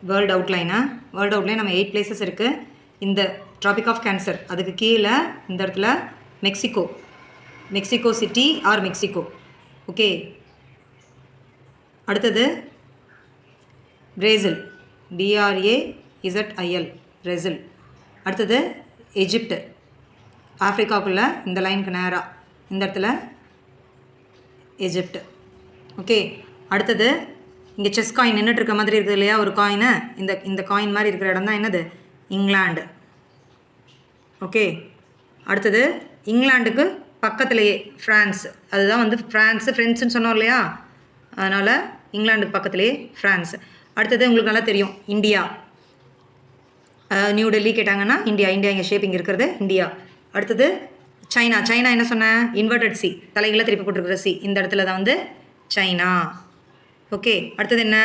World அவுட்லைனா world outline நம்ம 8 places இருக்குது. இந்த ட்ராபிக் ஆஃப் கேன்சர் அதுக்கு கீழே இந்த இடத்துல Mexico city or Mexico. Okay, அடுத்தது பிரேசில், BRAZIL, பிரேசில். அடுத்தது எஜிப்டு, ஆஃப்ரிக்காவுக்குள்ளே இந்த லைனுக்கு நேராக இந்த இடத்துல எஜிப்டு. ஓகே, அடுத்தது இங்கே செஸ் காயின் நின்றுட்டு இருக்க மாதிரி இருக்குது இல்லையா ஒரு காயினை, இந்த காயின் மாதிரி இருக்கிற இடம் தான் என்னது, இங்கிலாந்து. ஓகே, அடுத்தது இங்கிலாண்டுக்கு பக்கத்துலேயே ஃப்ரான்ஸ், அதுதான் வந்து ஃப்ரெண்ட்ஸ்னு சொன்னோம் இல்லையா, அதனால் இங்கிலாண்டுக்கு பக்கத்துலேயே ஃப்ரான்ஸ். அடுத்தது உங்களுக்கு நல்லா தெரியும் இந்தியா, நியூ டெல்லி கேட்டாங்கன்னா இந்தியா இங்கே ஷேப்பிங் இருக்கிறது இந்தியா. அடுத்தது சைனா என்ன சொன்னேன், இன்வெர்டட் சி, தலைகளை திருப்பி போட்டுருக்குற சி, இந்த இடத்துல தான் வந்து சைனா. ஓகே, அடுத்தது என்ன,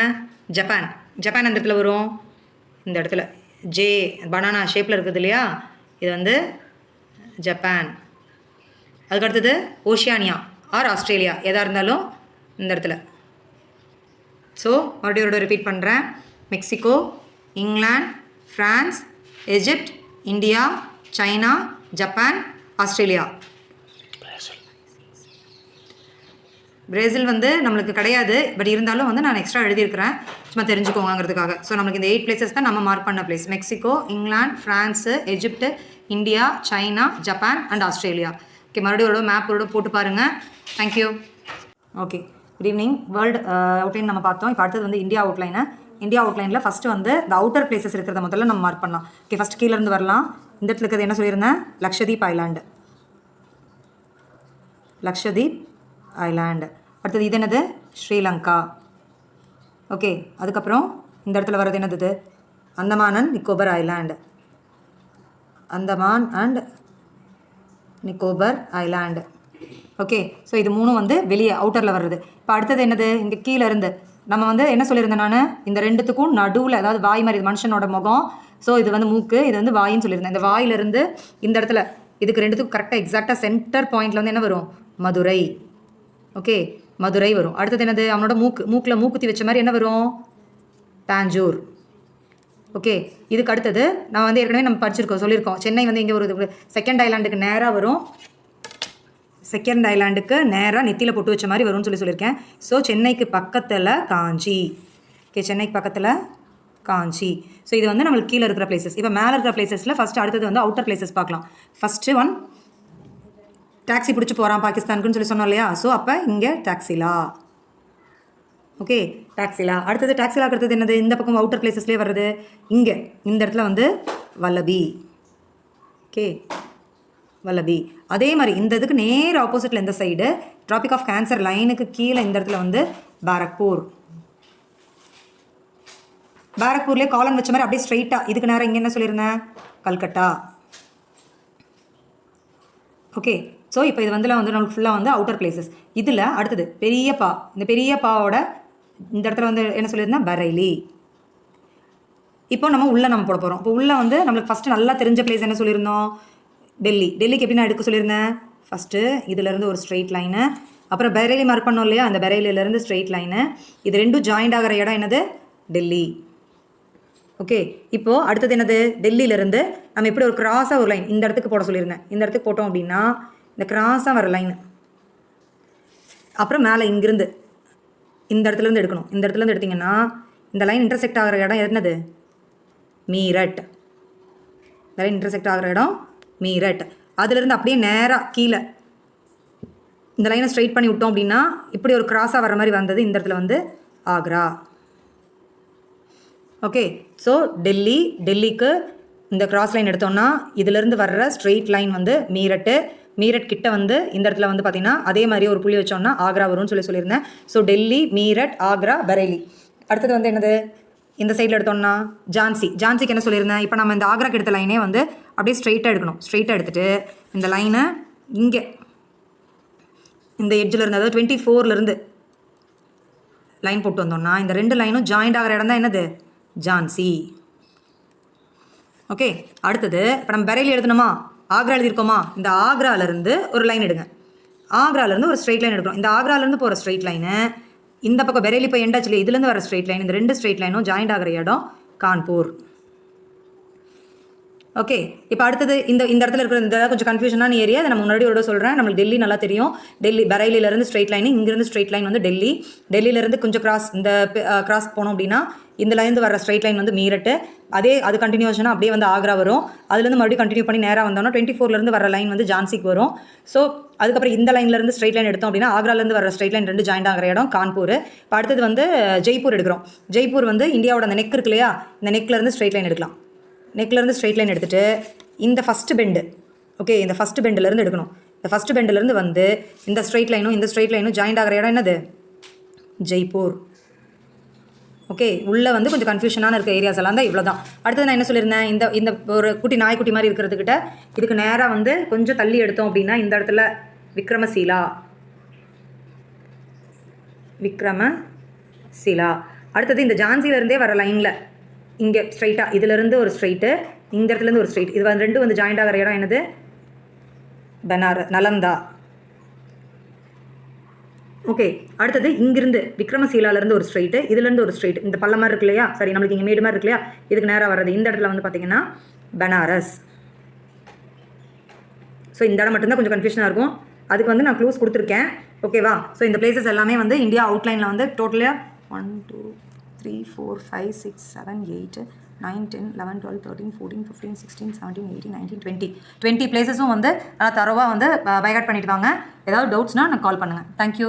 ஜப்பான் அந்த இடத்துல வரும், இந்த இடத்துல ஜே பனானா ஷேப்பில் இருக்குது இல்லையா, இது வந்து ஜப்பான். அதுக்கு அடுத்தது ஓஷியானியா ஆர் ஆஸ்திரேலியா, எதாக இருந்தாலும் இந்த இடத்துல. ஸோ மறுபடியும் ரிப்பீட் பண்ணுறேன், Mexico, England, France, Egypt, India, China, Japan, Australia. Brazil வந்து நம்மளுக்கு கிடையாது, பட் இருந்தாலும் வந்து நான் எக்ஸ்ட்ரா எழுதியிருக்கிறேன் சும்மா தெரிஞ்சுக்கோங்கிறதுக்காக. ஸோ நம்மளுக்கு இந்த 8 பிளேசஸ் தான் நம்ம மார்க் பண்ண place, Mexico, England, France, aegypti, India, China, Japan and Australia. Okay, மறுபடியும் மேப்போட போட்டு பாருங்கள். Thank you. Okay, good evening. World outline நம்ம பார்த்தோம். இப்போ அடுத்தது வந்து இந்தியா அவுட்லைனில் ஃபஸ்ட்டு வந்து இந்த அவுட்டர் பிளேசஸ் இருக்கிறத முதல்ல நம்ம மார்க் பண்ணலாம். ஓகே, ஃபஸ்ட் கீழேருந்து வரலாம். இந்த இடத்துல இருக்கிறது என்ன சொல்லியிருந்தேன், லக்ஷதீப் ஐலாண்டு. அடுத்தது இது என்னது, ஸ்ரீலங்கா. ஓகே, அதுக்கப்புறம் இந்த இடத்துல வர்றது என்னது, Andaman and Nicobar island. Okay, so இது மூணும் வந்து வெளியே அவுட்டரில் வர்றது. இப்போ அடுத்தது என்னது, இங்கே கீழே இருந்து நம்ம வந்து என்ன சொல்லியிருந்தேன் நான், இந்த ரெண்டுத்துக்கும் நடுவில், அதாவது வாய் மாதிரி, இது மனுஷனோட முகம், ஸோ இது வந்து மூக்கு, இது வந்து வாயின்னு சொல்லியிருந்தேன். இந்த வாயிலிருந்து இந்த இடத்துல இதுக்கு ரெண்டுத்துக்கும் கரெக்டாக எக்ஸாக்டாக சென்டர் பாயிண்டில் வந்து என்ன வரும், மதுரை. ஓகே, மதுரை வரும். அடுத்தது என்னது, அவனோட மூக்கில் மூக்குத்தி வச்ச மாதிரி என்ன வரும், தாஞ்சூர். ஓகே, இதுக்கு அடுத்தது நான் வந்து ஏற்கனவே நம்ம சொல்லியிருக்கோம், சென்னை வந்து இங்கே ஒரு செகண்ட் ஐலாண்டுக்கு நேராக வரும், செகண்ட் ஐலாண்டுக்கு நேராக நெத்தியில் பொட்டு வச்ச மாதிரி வரும்னு சொல்லியிருக்கேன். ஸோ சென்னைக்கு பக்கத்தில் காஞ்சி. ஓகே, சென்னைக்கு பக்கத்தில் காஞ்சி. ஸோ இது வந்து நம்மளுக்கு கீழே இருக்கிற பிளேசஸ். இப்போ மேலே இருக்கிற பிளேசஸில் ஃபஸ்ட்டு அடுத்தது வந்து அவுட்டர் பிளேசஸ் பார்க்கலாம். ஃபஸ்ட்டு ஒன், டாக்ஸி பிடிச்சி போகிறான் பாகிஸ்தானுக்குன்னு சொன்னோம் இல்லையா, ஸோ அப்போ இங்கே டாக்ஸிலா. ஓகே, டாக்ஸிலா. டாக்ஸிலாக்கு அடுத்தது என்னது, இந்த பக்கம் அவுட்டர் பிளேசஸ்லேயே வர்றது, இங்கே இந்த இடத்துல வந்து வல்லபி. ஓகே, வல்லபி. அதே மாதிரி இந்த இதுக்கு நேர் ஆப்போசிட்டில் இந்த சைடு ட்ராபிக் ஆஃப் கேன்சர் லைனுக்கு கீழே இந்த இடத்துல வந்து பாரக்பூர்லேயே காலன் வச்ச மாதிரி அப்படியே ஸ்ட்ரைட்டாக இதுக்கு நேரம் இங்கே என்ன சொல்லியிருந்தேன், கல்கட்டா. ஓகே, ஸோ இப்போ இது வந்து நம்மளுக்கு ஃபுல்லாக வந்து அவுட்டர் பிளேசஸ். இதில் அடுத்தது பெரியப்பா, இந்த பெரியப்பாவோட இந்த இடத்துல வந்து என்ன சொல்லியிருந்தேன், பரைலி. இப்போ நம்ம உள்ளே போட போகிறோம். இப்போ உள்ளே வந்து நம்மளுக்கு ஃபஸ்ட்டு நல்லா தெரிஞ்ச பிளேஸ் என்ன சொல்லியிருந்தோம், டெல்லிக்கு எப்படி நான் எடுக்க சொல்லியிருந்தேன், ஃபஸ்ட்டு இதிலேருந்து ஒரு ஸ்ட்ரெயிட் லைனு, அப்புறம் பரேலி மார்க் பண்ணோம் இல்லையா, அந்த பரேலியிலேருந்து ஸ்ட்ரெயிட் லைனு, இது ரெண்டும் ஜாயிண்ட் ஆகிற இடம் என்னது, டெல்லி. ஓகே, இப்போது அடுத்தது என்னது, டெல்லியிலேருந்து நம்ம எப்படி ஒரு கிராஸாக ஒரு லைன் இந்த இடத்துக்கு போட சொல்லியிருந்தேன். இந்த இடத்துக்கு போட்டோம் அப்படின்னா இந்த கிராஸாக வர லைனு, அப்புறம் மேலே இங்கிருந்து இந்த இடத்துலேருந்து எடுக்கணும். இந்த இடத்துலேருந்து எடுத்திங்கன்னா இந்த லைன் இன்டர்செக்ட் ஆகிற இடம் என்னது, மீரட். இந்த லைன் இன்டர்செக்ட் ஆகிற இடம் மீரட். அதிலிருந்து அப்படியே நேராக கீழே இந்த லைனை ஸ்ட்ரைட் பண்ணி விட்டோம் அப்படின்னா இப்படி ஒரு கிராஸாக வர மாதிரி வந்தது இந்த இடத்துல வந்து ஆக்ரா. ஓகே, ஸோ டெல்லிக்கு இந்த கிராஸ் லைன் எடுத்தோம்னா இதிலேருந்து வர்ற ஸ்ட்ரெயிட் லைன் வந்து மீரட் கிட்ட வந்து இந்த இடத்துல வந்து பார்த்திங்கன்னா அதே மாதிரி ஒரு புள்ளி வச்சோம்னா ஆக்ரா வரும்னு சொல்லியிருந்தேன். ஸோ டெல்லி, மீரட், ஆக்ரா, பரேலி. அடுத்தது வந்து என்னது, இந்த சைடில் எடுத்தோம்னா ஜான்சிக்கு என்ன சொல்லியிருந்தேன், இப்போ நம்ம இந்த ஆக்ராக்கு எடுத்த லைனே வந்து அப்படியே ஸ்ட்ரெயிட்டாக எடுக்கணும். ஸ்ட்ரெயிட்டாக எடுத்துகிட்டு இந்த லைனை இங்கே இந்த எட்ஜில் இருந்து, அதாவது 24லேருந்து லைன் போட்டு வந்தோம்னா இந்த ரெண்டு லைனும் ஜாயிண்ட் ஆகிற இடம் தான் என்னது, ஜான்சி. ஓகே, அடுத்தது இப்போ நம்ம பரேலி எழுதணுமா, ஆக்ரா எழுதியிருக்கோமா, இந்த ஆக்ராலேருந்து ஒரு லைன் எடுங்க. ஆக்ராலேருந்து ஒரு ஸ்ட்ரெயிட் லைன் எடுக்கிறோம். இந்த ஆக்ராலேருந்து போகிற ஸ்ட்ரெயிட் லைனு இந்த பக்கம் பரேலி போய் எண்டாச்சுல இதுலேருந்து வர ஸ்ட்ரெயிட் லைன், இந்த ரெண்டு ஸ்ட்ரெயிட் லைனும் ஜாயிண்ட் ஆகிற இடம் கான்பூர். ஓகே, இப்போ அடுத்தது இந்த இடத்துல இருக்கிற இந்த கொஞ்சம் கன்ஃபியூஷனான ஏரியா. அதை நம்ம முன்னாடி ஒரு சொல்கிறேன். நம்மளுக்கு டெல்லி நல்லா தெரியும். டெல்லி பரைலிலேருந்து ஸ்ட்ரெயிட் லைன், இங்கேருந்து ஸ்ட்ரெயிட் லைன் வந்து டெல்லி. டெல்லியிலேருந்து கொஞ்சம் கிராஸ் போனோம் அப்படின்னா இந்த லைன்லேருந்து வர ஸ்ட்ரெயிட் லைன் வந்து மீரட்டு. அது கண்டினியூஷனாக அப்படியே வந்து ஆக்ரா வரும். அதுலேருந்து மறுபடியும் கண்டினியூ பண்ணி நேராக வந்தோம்னா 24லேருந்து வர லைன் வந்து ஜான்சிக்கு வரும். ஸோ அதுக்கப்புறம் இந்த லைன்லேருந்து ஸ்ட்ரெயிட் லைன் எடுத்தோம் அப்படின்னா ஆக்ராலேருந்து வர ஸ்ட்ரெயிட் லைன் 2 ஜாயிண்ட் ஆகிற இடம் கான்பூர். இப்போ அடுத்தது வந்து ஜெய்ப்பூர் எடுக்கிறோம். ஜெய்ப்பூர் வந்து இந்தியாவோட அந்த நெக் இருக்கு இல்லையா, இந்த நெக்லேருந்து ஸ்ட்ரெயிட் லைன் எடுக்கலாம். நெக்லேருந்து ஸ்ட்ரெயிட் லைன் எடுத்துகிட்டு இந்த ஃபஸ்ட்டு பெண்டு, ஓகே, இந்த ஃபஸ்ட்டு பெண்டிலேருந்து எடுக்கணும். இந்த ஃபஸ்ட்டு பெண்டிலேருந்து வந்து இந்த ஸ்ட்ரெயிட் லைனும் ஜாயிண்ட் ஆகிற இடம் என்னது? ஜெய்ப்பூர். ஓகே, உள்ளே வந்து கொஞ்சம் கன்ஃபியூஷனான இருக்க ஏரியாஸ் எல்லாம் தான் இவ்வளோ தான். அடுத்தது நான் என்ன சொல்லியிருந்தேன், இந்த ஒரு குட்டி நாய்க்குட்டி மாதிரி இருக்கிறதுக்கிட்ட இதுக்கு நேராக வந்து கொஞ்சம் தள்ளி எடுத்தோம் அப்படின்னா இந்த இடத்துல விக்ரமசீலா. அடுத்தது இந்த ஜான்சியிலேருந்தே வர லைனில் இங்கே ஸ்ட்ரைட்டாக இதிலேருந்து ஒரு ஸ்ட்ரைட்டு, இந்த இடத்துலேருந்து ஒரு ஸ்ட்ரைட், இது வந்து 2 வந்து ஜாயிண்ட் ஆகிற இடம் என்னது? நலந்தா. ஓகே, அடுத்தது இங்கிருந்து விக்ரமசீலாலேருந்து ஒரு ஸ்ட்ரைட்டு, இதுலேருந்து ஒரு ஸ்ட்ரைட், இந்த பள்ள மாதிரி இருக்கு இல்லையா, சரி நம்மளுக்கு இங்கே மேடு மாதிரி இருக்கு இல்லையா, இதுக்கு நேராக வர்றது இந்த இடத்துல வந்து பார்த்திங்கன்னா பனாரஸ். ஸோ இந்த இடம் மட்டும்தான் கொஞ்சம் கன்ஃபியூஷனாக இருக்கும். அதுக்கு வந்து நான் க்ளூஸ் கொடுத்துருக்கேன். ஓகேவா? ஸோ இந்த பிளேசஸ் எல்லாமே வந்து இந்தியா அவுட்லைனில் வந்து டோட்டலாக 1 2 3 4 5 6 7 8 9 10 11 12 13 14 15 16 17 18 19 20 பிளேசஸும் வந்து தரவாக வந்து பை ஹார்ட் பண்ணிட்டு வாங்க. ஏதாவது டவுட்ஸ்னால் எனக்கு கால் பண்ணுங்கள். தேங்க்யூ.